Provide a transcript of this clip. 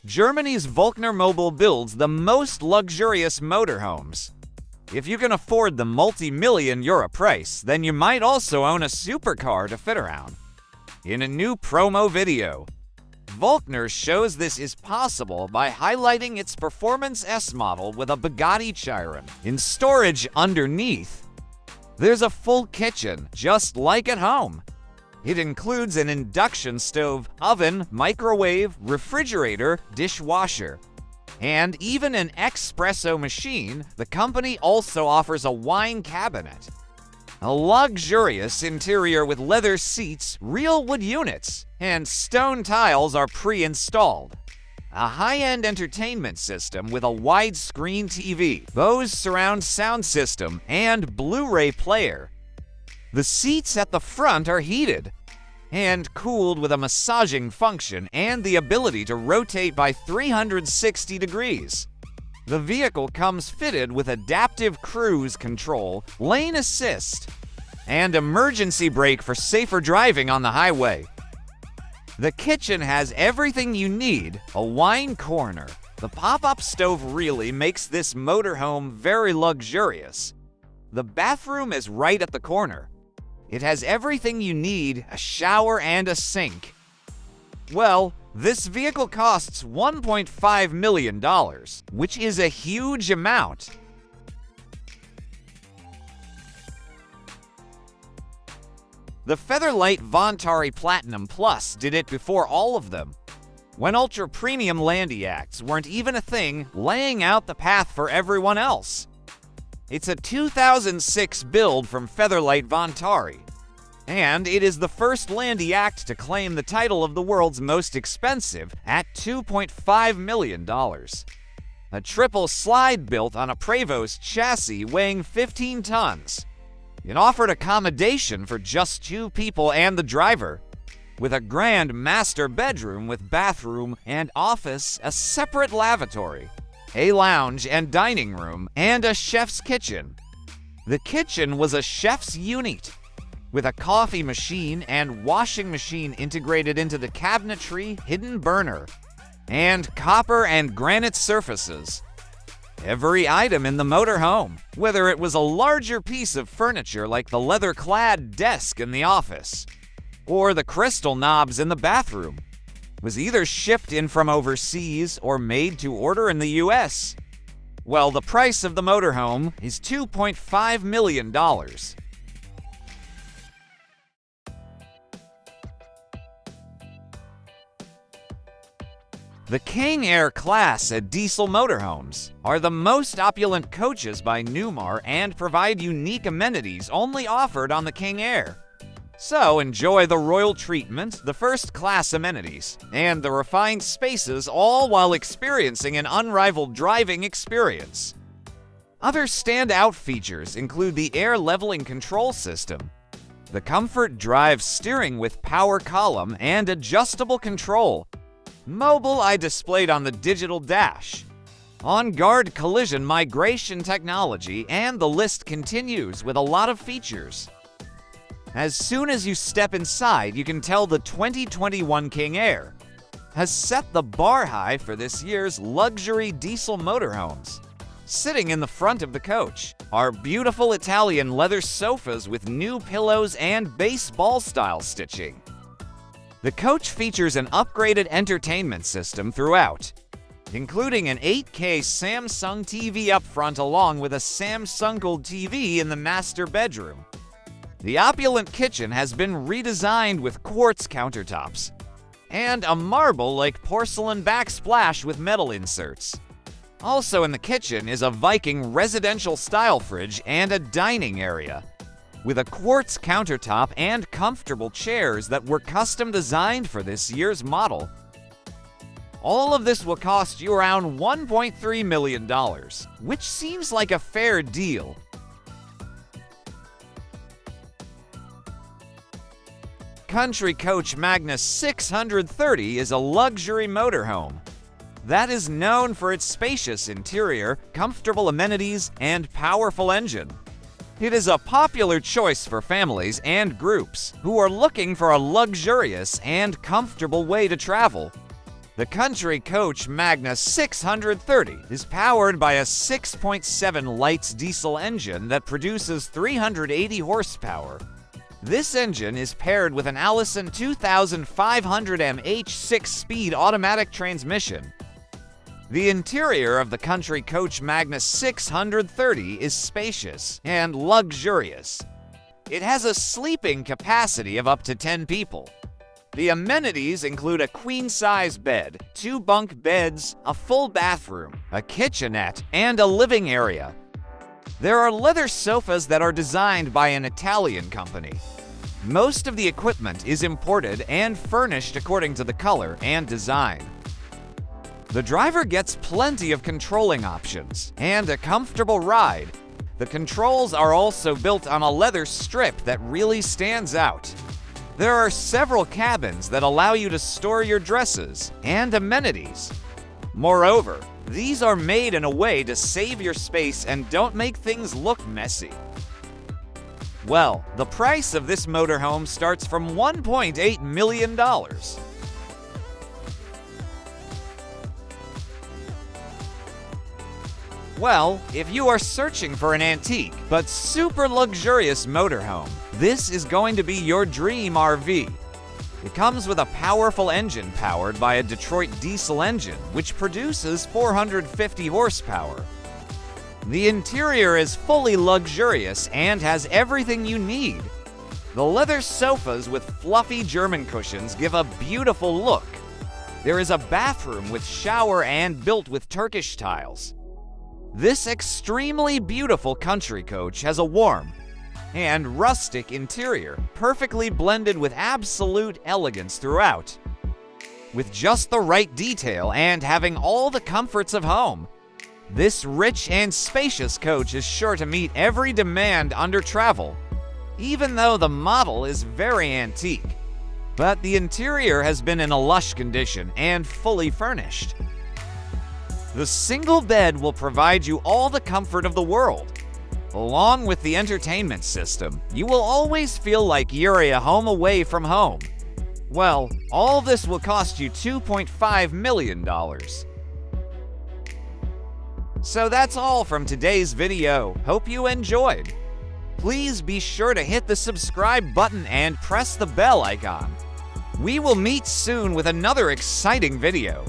Germany's Volkner Mobil builds the most luxurious motorhomes. If you can afford the multi-million euro price, then you might also own a supercar to fit around. In a new promo video, Volkner shows this is possible by highlighting its Performance S model with a Bugatti Chiron. In storage underneath, there's a full kitchen, just like at home. It includes an induction stove, oven, microwave, refrigerator, dishwasher, and even an espresso machine. The company also offers a wine cabinet, a luxurious interior with leather seats, real wood units, and stone tiles are pre-installed. A high-end entertainment system with a widescreen TV, Bose surround sound system, and Blu-ray player. The seats at the front are heated and cooled with a massaging function and the ability to rotate by 360 degrees. The vehicle comes fitted with adaptive cruise control, lane assist, and emergency brake for safer driving on the highway. The kitchen has everything you need: a wine corner. The pop-up stove really makes this motorhome very luxurious. The bathroom is right at the corner. It has everything you need: a shower and a sink. Well, this vehicle costs $1.5 million, which is a huge amount. The Featherlite Von Tari Platinum Plus did it before all of them, when ultra-premium Landiacs weren't even a thing, laying out the path for everyone else. It's a 2006 build from Featherlite Von Tari, and it is the first Landiac to claim the title of the world's most expensive at $2.5 million. A triple slide built on a Prowess chassis weighing 15 tons. It offered accommodation for just 2 people and the driver, with a grand master bedroom with bathroom and office, a separate lavatory, a lounge and dining room, and a chef's kitchen. The kitchen was a chef's unit, with a coffee machine and washing machine integrated into the cabinetry, hidden burner, and copper and granite surfaces. Every item in the motorhome, whether it was a larger piece of furniture like the leather-clad desk in the office, or the crystal knobs in the bathroom, was either shipped in from overseas or made to order in the US. Well, the price of the motorhome is $2.5 million. The King Air class of diesel motorhomes are the most opulent coaches by Newmar and provide unique amenities only offered on the King Air. So enjoy the royal treatment, the first-class amenities, and the refined spaces, all while experiencing an unrivaled driving experience. Other standout features include the air leveling control system, the Comfort Drive steering with power column and adjustable control, Mobile Eye displayed on the digital dash, on-guard collision migration technology, and the list continues with a lot of features. As soon as you step inside, you can tell the 2021 King Air has set the bar high for this year's luxury diesel motorhomes. Sitting in the front of the coach are beautiful Italian leather sofas with new pillows and baseball-style stitching. The coach features an upgraded entertainment system throughout, including an 8K Samsung TV up front along with a Samsung Gold TV in the master bedroom. The opulent kitchen has been redesigned with quartz countertops and a marble-like porcelain backsplash with metal inserts. Also in the kitchen is a Viking residential-style fridge and a dining area, with a quartz countertop and comfortable chairs that were custom designed for this year's model. All of this will cost you around $1.3 million, which seems like a fair deal. Country Coach Magnus 630 is a luxury motorhome that is known for its spacious interior, comfortable amenities, and powerful engine. It is a popular choice for families and groups who are looking for a luxurious and comfortable way to travel. The Country Coach Magnus 630 is powered by a 6.7 litres diesel engine that produces 380 horsepower. This engine is paired with an Allison 2500 mH 6-speed automatic transmission. The interior of the Country Coach Magnus 630 is spacious and luxurious. It has a sleeping capacity of up to 10 people. The amenities include a queen-size bed, 2 bunk beds, a full bathroom, a kitchenette, and a living area. There are leather sofas that are designed by an Italian company. Most of the equipment is imported and furnished according to the color and design. The driver gets plenty of controlling options and a comfortable ride. The controls are also built on a leather strip that really stands out. There are several cabins that allow you to store your dresses and amenities. Moreover, these are made in a way to save your space and don't make things look messy. Well, the price of this motorhome starts from $1.8 million. Well, if you are searching for an antique but super luxurious motorhome, this is going to be your dream RV. It comes with a powerful engine powered by a Detroit diesel engine, which produces 450 horsepower. The interior is fully luxurious and has everything you need. The leather sofas with fluffy German cushions give a beautiful look. There is a bathroom with shower and built with Turkish tiles. This extremely beautiful country coach has a warm and rustic interior, perfectly blended with absolute elegance throughout. With just the right detail and having all the comforts of home, this rich and spacious coach is sure to meet every demand under travel, even though the model is very antique. But the interior has been in a lush condition and fully furnished. The single bed will provide you all the comfort of the world. Along with the entertainment system, you will always feel like Yuri a home away from home. Well, all this will cost you $2.5 million. So that's all from today's video. Hope you enjoyed. Please be sure to hit the subscribe button and press the bell icon. We will meet soon with another exciting video.